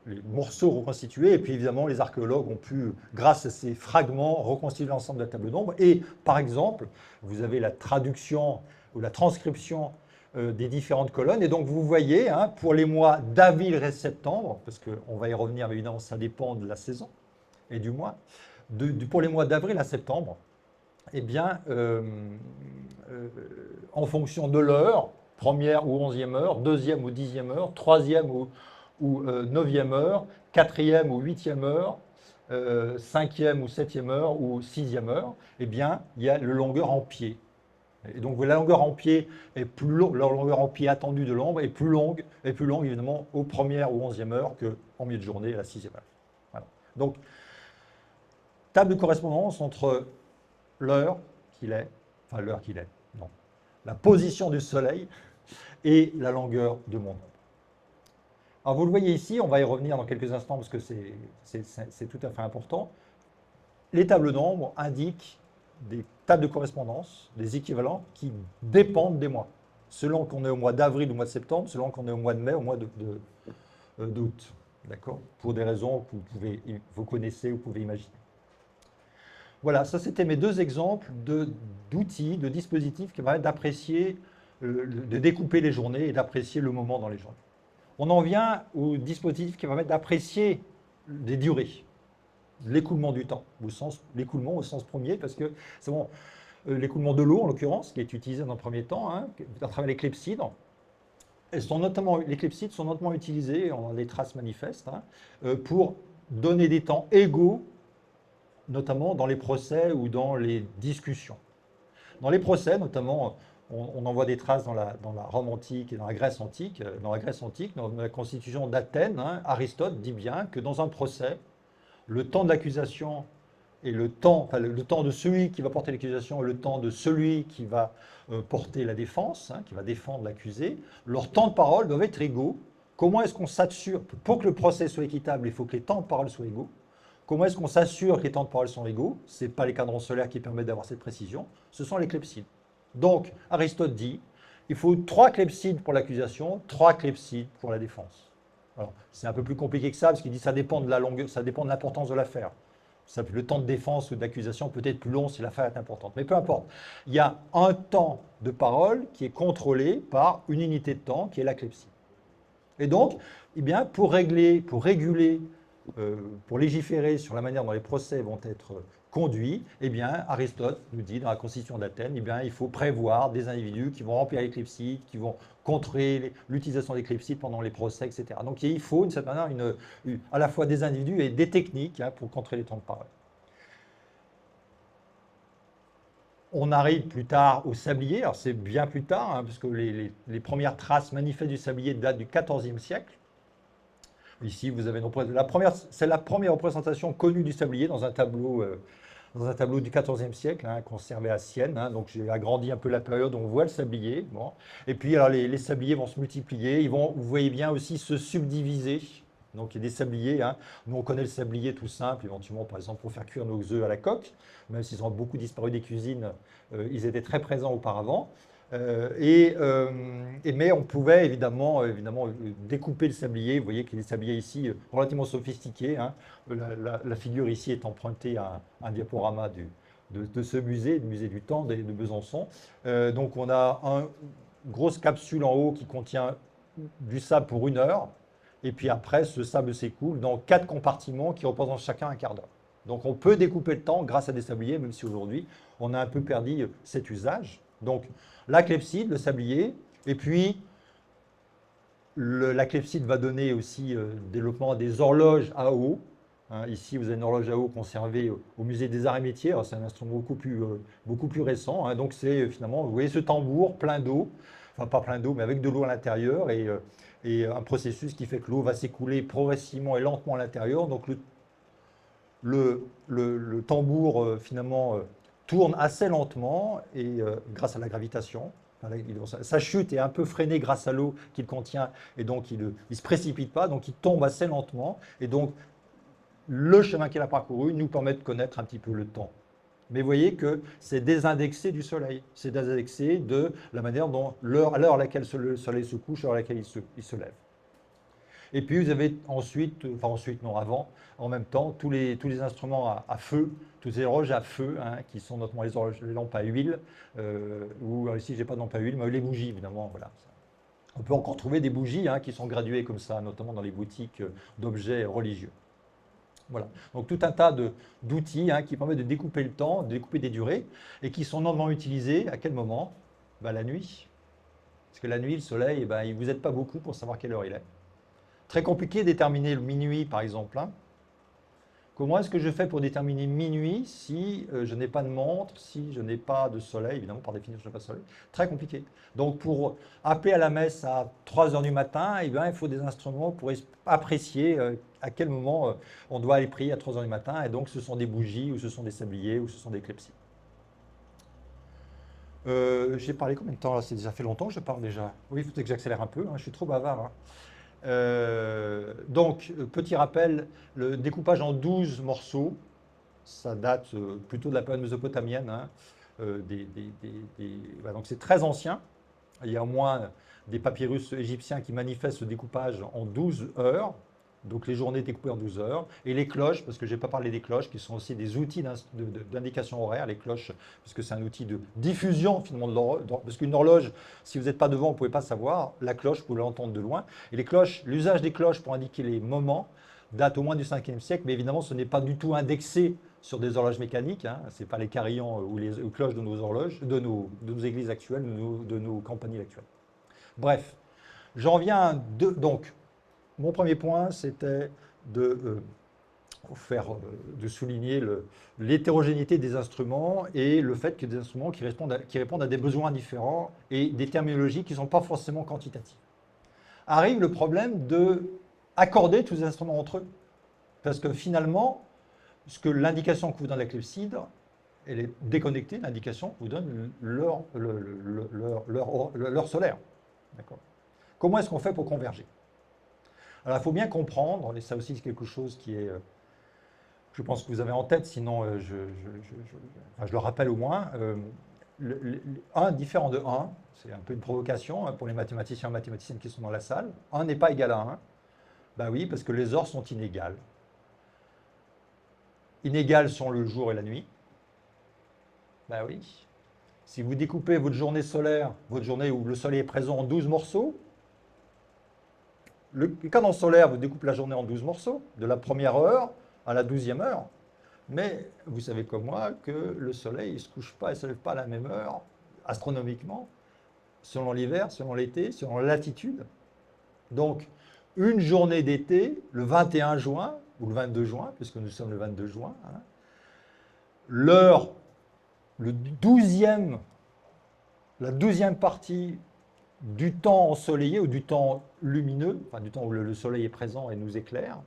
les morceaux reconstitués, et puis évidemment les archéologues ont pu, grâce à ces fragments, reconstituer l'ensemble de la table d'ombre. Et par exemple, vous avez la traduction ou la transcription des différentes colonnes. Et donc vous voyez, hein, pour les mois d'avril et septembre, parce qu'on va y revenir, mais évidemment ça dépend de la saison et du mois, pour les mois d'avril à septembre, eh bien, en fonction de l'heure, première ou 11e heure, deuxième ou 10e heure, troisième ou 9e heure, 4e ou 8e heure, 5e ou 7e heure ou 6e heure, eh bien, il y a la longueur en pied. Et donc, la longueur en pied est plus longue, la longueur en pied attendue de l'ombre est plus longue évidemment aux premières ou 11e heure qu'en milieu de journée à la 6e heure. Voilà. Donc, table de correspondance entre l'heure qu'il est, enfin l'heure qu'il est, non, la position du soleil et la longueur de mon ombre. Alors vous le voyez ici, on va y revenir dans quelques instants parce que c'est tout à fait important. Les tables d'ombre indiquent des tables de correspondance, des équivalents qui dépendent des mois, selon qu'on est au mois d'avril ou au mois de septembre, selon qu'on est au mois de mai ou au mois d'août. D'accord? Pour des raisons que vous connaissez ou vous pouvez imaginer. Voilà, ça c'était mes deux exemples d'outils, de dispositifs qui permettent d'apprécier, de découper les journées et d'apprécier le moment dans les journées. On en vient aux dispositifs qui permettent d'apprécier des durées, l'écoulement du temps, l'écoulement au sens premier, parce que c'est bon, l'écoulement de l'eau en l'occurrence, qui est utilisé dans le premier temps, hein, à travers les clepsydres. Les clepsydres sont notamment utilisés, on a des traces manifestes, hein, pour donner des temps égaux, notamment dans les procès ou dans les discussions. Dans les procès, notamment, on en voit des traces dans la Rome antique et dans la Grèce antique. Dans la constitution d'Athènes, hein, Aristote dit bien que dans un procès, le temps de l'accusation et le temps de celui qui va porter l'accusation et le temps de celui qui va porter la défense, hein, qui va défendre l'accusé, leur temps de parole doivent être égaux. Comment est-ce qu'on s'assure, pour que le procès soit équitable, il faut que les temps de parole soient égaux. Comment est-ce qu'on s'assure que les temps de parole sont égaux? Ce n'est pas les cadrans solaires qui permettent d'avoir cette précision, ce sont les clepsydes. Donc, Aristote dit, il faut 3 clepsydes pour l'accusation, 3 clepsydes pour la défense. Alors, c'est un peu plus compliqué que ça, parce qu'il dit que ça dépend de la longueur, ça dépend de l'importance de l'affaire. Le temps de défense ou d'accusation peut être plus long si l'affaire est importante. Mais peu importe. Il y a un temps de parole qui est contrôlé par une unité de temps qui est la clepsydre. Et donc, eh bien, pour réguler, pour légiférer sur la manière dont les procès vont être conduits, eh bien, Aristote nous dit dans la Constitution d'Athènes, eh bien, il faut prévoir des individus qui vont remplir les clepsydes, qui vont contrer l'utilisation des clepsydes pendant les procès, etc. Donc il faut, d'une certaine manière, à la fois des individus et des techniques hein, pour contrer les temps de parole. On arrive plus tard au sablier, alors c'est bien plus tard, hein, parce que les premières traces manifestes du sablier datent du XIVe siècle. Ici, vous avez c'est la première représentation connue du sablier dans un tableau du XIVe siècle, hein, conservé à Sienne. Hein, donc j'ai agrandi un peu la période où on voit le sablier. Bon. Et puis alors, les sabliers vont se multiplier, vous voyez bien aussi se subdiviser. Donc il y a des sabliers. Hein. Nous, on connaît le sablier tout simple, éventuellement, par exemple, pour faire cuire nos œufs à la coque. Même s'ils ont beaucoup disparu des cuisines, ils étaient très présents auparavant. Mais on pouvait évidemment découper le sablier. Vous voyez qu'il y a des sabliers ici relativement sophistiqués. Hein. La figure ici est empruntée à un diaporama de ce musée, le musée du temps de Besançon. Donc on a une grosse capsule en haut qui contient du sable pour 1 heure. Et puis après, ce sable s'écoule dans 4 compartiments qui représentent chacun un quart d'heure. Donc on peut découper le temps grâce à des sabliers, même si aujourd'hui on a un peu perdu cet usage. Donc la clepsydre, le sablier, et puis la clepsydre va donner aussi développement des horloges à eau. Hein, ici, vous avez une horloge à eau conservée au musée des Arts et Métiers. C'est un instrument beaucoup plus récent. Hein, donc c'est finalement, vous voyez ce tambour plein d'eau, enfin pas plein d'eau, mais avec de l'eau à l'intérieur et un processus qui fait que l'eau va s'écouler progressivement et lentement à l'intérieur. Donc le tambour finalement tourne assez lentement et grâce à la gravitation. Sa chute est un peu freinée grâce à l'eau qu'il contient et donc il ne se précipite pas, donc il tombe assez lentement et donc le chemin qu'il a parcouru nous permet de connaître un petit peu le temps. Mais vous voyez que c'est désindexé du soleil, c'est désindexé de la manière dont à l'heure à laquelle le soleil se couche, à l'heure à laquelle il se lève. Et puis vous avez avant, en même temps, tous les instruments à feu, toutes les horloges à feu, hein, qui sont notamment les lampes à huile, ou ici je n'ai pas de lampe à huile, mais les bougies évidemment, voilà. On peut encore trouver des bougies hein, qui sont graduées comme ça, notamment dans les boutiques d'objets religieux. Voilà. Donc tout un tas d'outils hein, qui permettent de découper le temps, de découper des durées, et qui sont normalement utilisés à quel moment? La nuit. Parce que la nuit, le soleil, il ne vous aide pas beaucoup pour savoir quelle heure il est. Très compliqué de déterminer le minuit, par exemple. Hein. Comment est-ce que je fais pour déterminer minuit si je n'ai pas de montre, si je n'ai pas de soleil? Évidemment, par définition, je n'ai pas de soleil. Très compliqué. Donc, pour appeler à la messe à 3 heures du matin, il faut des instruments pour apprécier à quel moment on doit aller prier à 3 heures du matin. Et donc, ce sont des bougies, ou ce sont des sabliers, ou ce sont des clepsydres. J'ai parlé combien de temps là? C'est déjà fait longtemps que je parle déjà. Oui, il faut que j'accélère un peu, hein, je suis trop bavard. Hein. Donc, petit rappel, le découpage en 12 morceaux, ça date plutôt de la période mésopotamienne. Hein, donc c'est très ancien. Il y a au moins des papyrus égyptiens qui manifestent ce découpage en 12 heures. Donc les journées découpées en 12 heures. Et les cloches, parce que je n'ai pas parlé des cloches, qui sont aussi des outils d'indication horaire. Les cloches, parce que c'est un outil de diffusion finalement de l'horloge. Parce qu'une horloge, si vous n'êtes pas devant, vous ne pouvez pas savoir. La cloche, vous pouvez l'entendre de loin. Et les cloches, l'usage des cloches pour indiquer les moments date au moins du 5e siècle. Mais évidemment, ce n'est pas du tout indexé sur des horloges mécaniques. Hein. Ce n'est pas les carillons ou les cloches de nos horloges, de nos églises actuelles, de nos campaniles actuelles. Bref, j'en viens donc. Mon premier point, c'était de souligner l'hétérogénéité des instruments et le fait que des instruments qui répondent à des besoins différents et des terminologies qui ne sont pas forcément quantitatives. Arrive le problème de accorder tous les instruments entre eux. Parce que finalement, l'indication que vous donne la clepsydre, elle est déconnectée de l'indication que vous donne leur solaire. Comment est-ce qu'on fait pour converger? Alors, il faut bien comprendre, et ça aussi c'est quelque chose qui est, je pense que vous avez en tête, sinon je le rappelle au moins, 1 différent de 1, c'est un peu une provocation pour les mathématiciens et mathématiciennes qui sont dans la salle. 1 n'est pas égal à 1. Ben oui, parce que les heures sont inégales. Inégales sont le jour et la nuit. Ben oui. Si vous découpez votre journée solaire, votre journée où le soleil est présent en 12 morceaux, le cadran solaire vous découpe la journée en 12 morceaux, de la première heure à la 12e heure. Mais vous savez comme moi que le soleil ne se couche pas et ne se lève pas à la même heure, astronomiquement, selon l'hiver, selon l'été, selon la latitude. Donc, une journée d'été, le 21 juin, ou le 22 juin, puisque nous sommes le 22 juin, hein, l'heure, la 12e partie du temps ensoleillé ou du temps lumineux, enfin du temps où le soleil est présent et nous éclaire,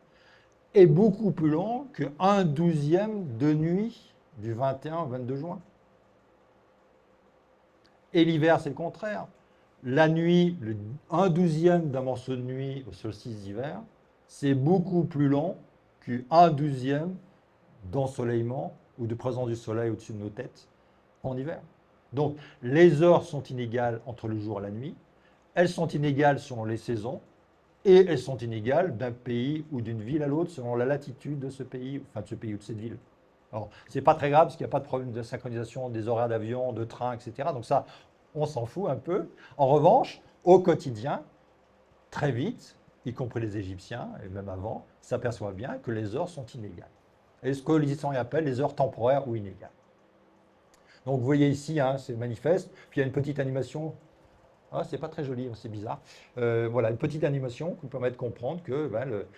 est beaucoup plus long que 1/12e de nuit du 21 au 22 juin. Et l'hiver, c'est le contraire. La nuit, 1/12e d'un morceau de nuit au solstice d'hiver, c'est beaucoup plus long que 1/12e d'ensoleillement ou de présence du soleil au-dessus de nos têtes en hiver. Donc, les heures sont inégales entre le jour et la nuit, elles sont inégales selon les saisons, et elles sont inégales d'un pays ou d'une ville à l'autre selon la latitude de ce pays, enfin de ce pays ou de cette ville. Alors, ce n'est pas très grave parce qu'il n'y a pas de problème de synchronisation des horaires d'avion, de train, etc. Donc ça, on s'en fout un peu. En revanche, au quotidien, très vite, y compris les Égyptiens, et même avant, s'aperçoivent bien que les heures sont inégales. Et ce que les historiens appellent les heures temporaires ou inégales. Donc vous voyez ici, hein, c'est manifeste. Puis il y a une petite animation. Ah, c'est pas très joli, c'est bizarre. Voilà, une petite animation qui vous permet de comprendre que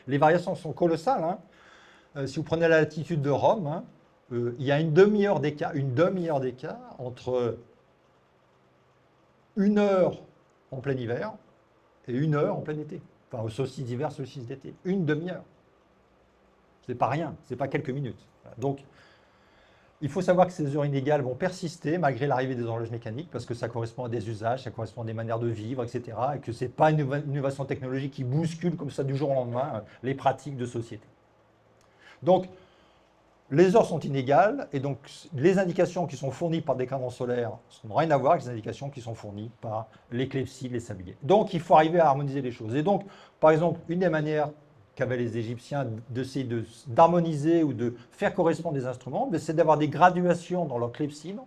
les variations sont colossales. Hein. Si vous prenez la latitude de Rome, hein, il y a une demi-heure d'écart entre 1 heure en plein hiver et 1 heure en plein été. Enfin, au solstice d'hiver, solstice d'été. Une demi-heure. C'est pas rien, c'est pas quelques minutes. Donc, il faut savoir que ces heures inégales vont persister malgré l'arrivée des horloges mécaniques parce que ça correspond à des usages, ça correspond à des manières de vivre, etc. Et que ce n'est pas une innovation technologique qui bouscule comme ça du jour au lendemain les pratiques de société. Donc, les heures sont inégales et donc les indications qui sont fournies par des cadrans solaires n'ont rien à voir avec les indications qui sont fournies par les clepsydres, les sabliers. Donc, il faut arriver à harmoniser les choses. Et donc, par exemple, une des manières qu'avaient les Égyptiens d'essayer d'harmoniser ou de faire correspondre des instruments, c'est d'avoir des graduations dans leur clepsydre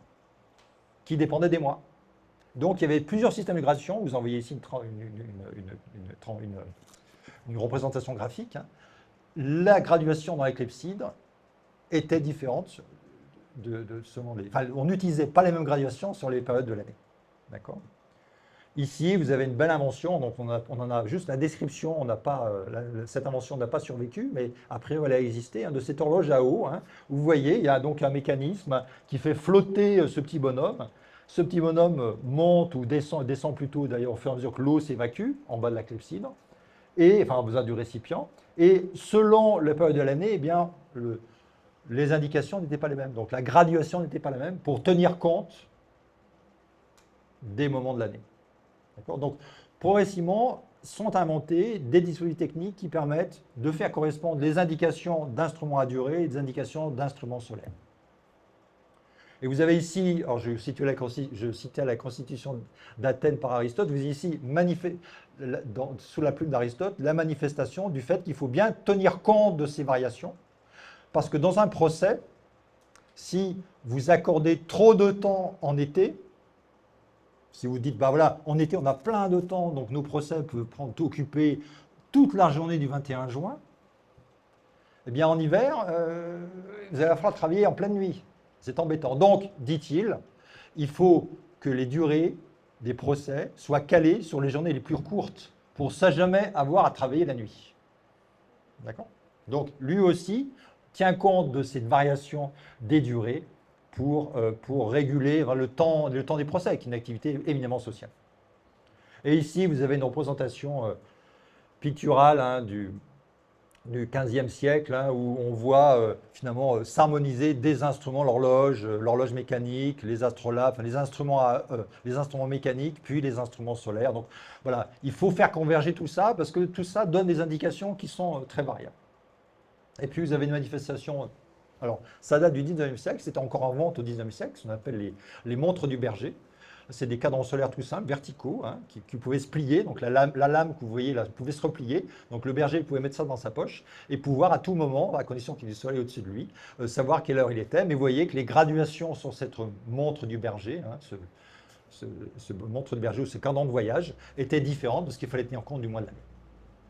qui dépendaient des mois. Donc il y avait plusieurs systèmes de graduation. Vous en voyez ici une représentation graphique. Hein. La graduation dans les clepsydres était différente selon les... Enfin, on n'utilisait pas les mêmes graduations sur les périodes de l'année. D'accord ? Ici, vous avez une belle invention, donc on en a juste la description, cette invention n'a pas survécu, mais après elle a existé, hein, de cette horloge à eau. Hein, vous voyez, il y a donc un mécanisme qui fait flotter ce petit bonhomme. Ce petit bonhomme monte ou descend plutôt d'ailleurs au fur et à mesure que l'eau s'évacue en bas de la clepsydre, enfin en besoin du récipient. Et selon la période de l'année, eh bien, les indications n'étaient pas les mêmes. Donc la graduation n'était pas la même pour tenir compte des moments de l'année. Donc, progressivement, sont inventés des dispositifs techniques qui permettent de faire correspondre les indications d'instruments à durée et des indications d'instruments solaires. Et vous avez ici, alors je citais la constitution d'Athènes par Aristote, vous avez ici, sous la plume d'Aristote, la manifestation du fait qu'il faut bien tenir compte de ces variations, parce que dans un procès, si vous accordez trop de temps en été, si vous dites, voilà, en été, on a plein de temps, donc nos procès peuvent occuper toute la journée du 21 juin, eh bien, en hiver, vous allez falloir travailler en pleine nuit. C'est embêtant. Donc, dit-il, il faut que les durées des procès soient calées sur les journées les plus courtes pour ne jamais avoir à travailler la nuit. D'accord ? Donc, lui aussi tient compte de cette variation des durées pour réguler le temps des procès, qui est une activité éminemment sociale. Et ici, vous avez une représentation picturale hein, du XVe siècle, hein, où on voit finalement s'harmoniser des instruments, l'horloge mécanique, les astrolabes, enfin, les instruments mécaniques, puis les instruments solaires. Donc voilà, il faut faire converger tout ça, parce que tout ça donne des indications qui sont très variables. Et puis vous avez une manifestation, alors ça date du 19e siècle, c'était encore en vente au 19e siècle, ce qu'on appelle les montres du berger. C'est des cadrans solaires tout simples, verticaux, hein, qui pouvaient se plier. Donc la lame que vous voyez là pouvait se replier. Donc le berger pouvait mettre ça dans sa poche et pouvoir à tout moment, à condition qu'il y ait du soleil au-dessus de lui, savoir quelle heure il était. Mais vous voyez que les graduations sur cette montre du berger, hein, ce montre de berger ou ce cadran de voyage, étaient différentes parce qu'il fallait tenir compte du mois de l'année.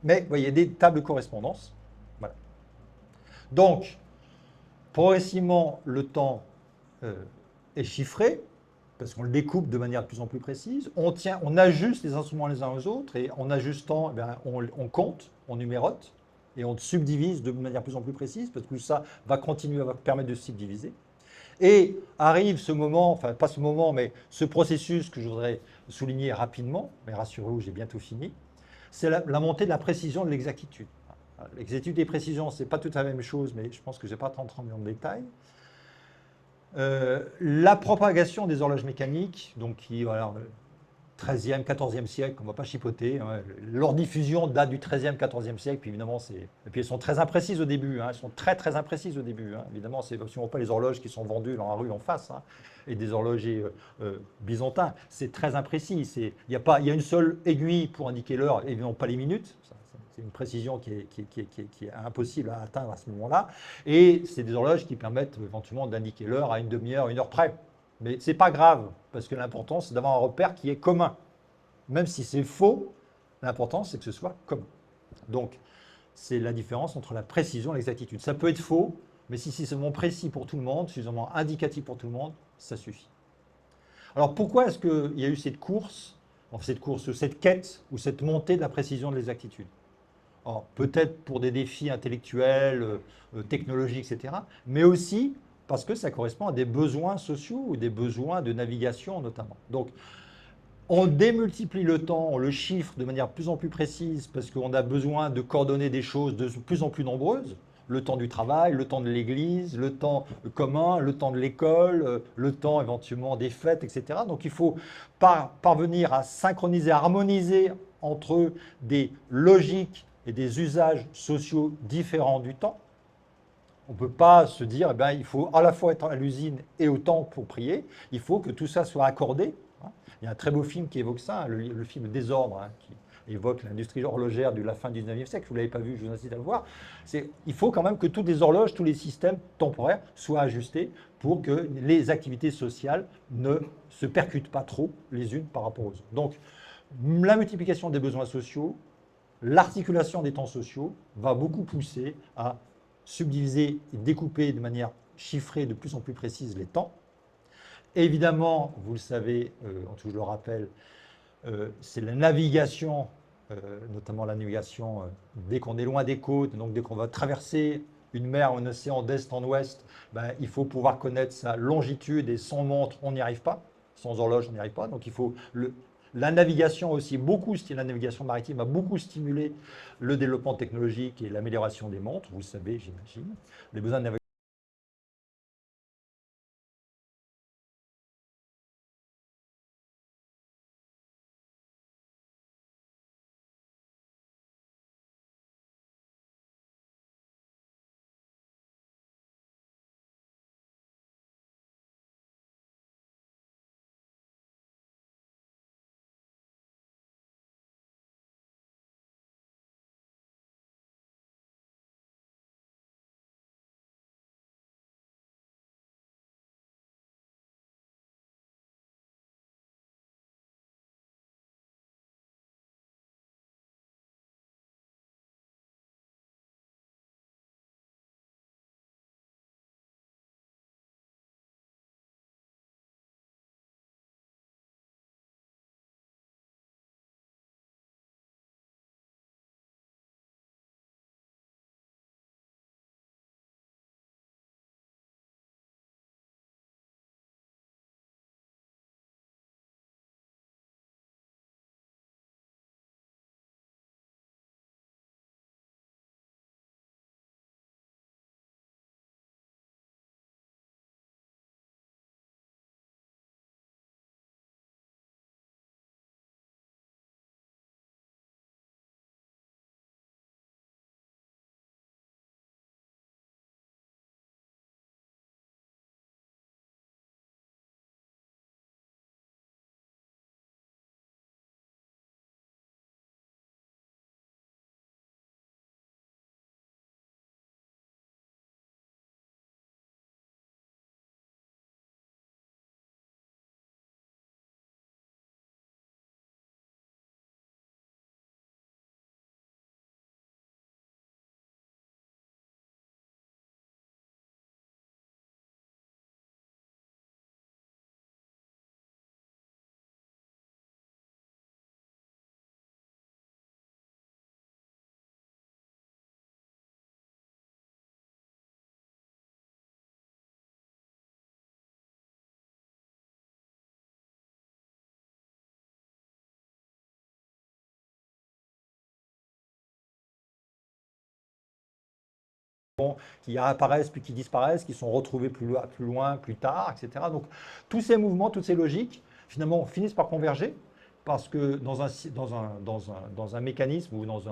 Mais vous voyez des tables de correspondance. Voilà. Donc, progressivement, le temps est chiffré, parce qu'on le découpe de manière de plus en plus précise. On ajuste les instruments les uns aux autres, et en ajustant, eh bien, on compte, on numérote, et on subdivise de manière de plus en plus précise, parce que ça va continuer à permettre de subdiviser. Et arrive ce moment, enfin pas ce moment, mais ce processus que je voudrais souligner rapidement, mais rassurez-vous, j'ai bientôt fini, c'est la montée de la précision de l'exactitude. L'exactitude et précision, ce n'est pas tout à la même chose, mais je pense que je ne vais pas rentrer dans le détail. La propagation des horloges mécaniques, donc qui, voilà, 13e, 14e siècle, on ne va pas chipoter. Hein. Leur diffusion date du 13e, 14e siècle, puis évidemment, et puis elles sont très imprécises au début. Hein. Elles sont très, très imprécises au début. Hein. Évidemment, c'est absolument pas les horloges qui sont vendues dans la rue en face, hein, et des horlogers byzantins. C'est très imprécis. Il y a une seule aiguille pour indiquer l'heure, évidemment pas les minutes. C'est une précision qui est impossible à atteindre à ce moment-là. Et c'est des horloges qui permettent éventuellement d'indiquer l'heure à une demi-heure, une heure près. Mais ce n'est pas grave, parce que l'important, c'est d'avoir un repère qui est commun. Même si c'est faux, l'important, c'est que ce soit commun. Donc, c'est la différence entre la précision et l'exactitude. Ça peut être faux, mais si c'est seulement précis pour tout le monde, suffisamment indicatif pour tout le monde, ça suffit. Alors, pourquoi est-ce qu'il y a eu cette cette quête ou cette montée de la précision de l'exactitude? Alors, peut-être pour des défis intellectuels, technologiques, etc., mais aussi parce que ça correspond à des besoins sociaux ou des besoins de navigation notamment. Donc, on démultiplie le temps, on le chiffre de manière de plus en plus précise parce qu'on a besoin de coordonner des choses de plus en plus nombreuses. Le temps du travail, le temps de l'église, le temps commun, le temps de l'école, le temps éventuellement des fêtes, etc. Donc il faut parvenir à synchroniser, à harmoniser entre des logiques et des usages sociaux différents du temps. On ne peut pas se dire, eh bien, il faut à la fois être à l'usine et au temps pour prier. Il faut que tout ça soit accordé. Hein. Il y a un très beau film qui évoque ça, hein, le film Désordre, hein, qui évoque l'industrie horlogère de la fin du 19e siècle. Si vous ne l'avez pas vu, je vous incite à le voir. Il faut quand même que toutes les horloges, tous les systèmes temporaires soient ajustés pour que les activités sociales ne se percutent pas trop les unes par rapport aux autres. Donc, la multiplication des besoins sociaux, l'articulation des temps sociaux va beaucoup pousser à subdiviser et découper de manière chiffrée de plus en plus précise les temps. Évidemment, vous le savez, je le rappelle, c'est la navigation, notamment la navigation dès qu'on est loin des côtes, donc dès qu'on va traverser une mer ou un océan d'est en ouest, ben, il faut pouvoir connaître sa longitude et sans montre, on n'y arrive pas. Sans horloge, on n'y arrive pas. Donc il faut la navigation aussi, la navigation maritime a beaucoup stimulé le développement technologique et l'amélioration des montres, vous le savez, j'imagine. Les besoins de navigation qui apparaissent puis qui disparaissent, qui sont retrouvés plus loin, plus tard, etc. Donc tous ces mouvements, toutes ces logiques, finalement, finissent par converger parce que dans un mécanisme ou dans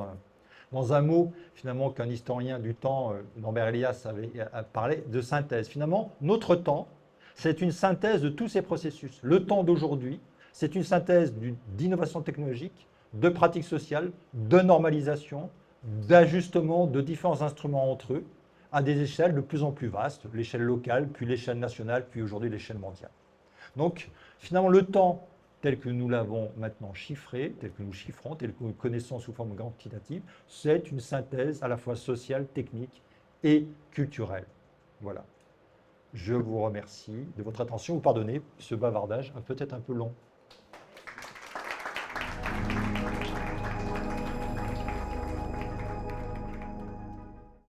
un mot, finalement, qu'un historien du temps, Norbert Elias, avait parlé de synthèse. Finalement, notre temps, c'est une synthèse de tous ces processus. Le temps d'aujourd'hui, c'est une synthèse d'innovation technologique, de pratiques sociales, de normalisation, d'ajustement de différents instruments entre eux à des échelles de plus en plus vastes, l'échelle locale, puis l'échelle nationale, puis aujourd'hui l'échelle mondiale. Donc, finalement, le temps tel que nous l'avons maintenant chiffré, tel que nous chiffrons, tel que nous connaissons sous forme quantitative, c'est une synthèse à la fois sociale, technique et culturelle. Voilà. Je vous remercie de votre attention. Vous pardonnez ce bavardage peut-être un peu long.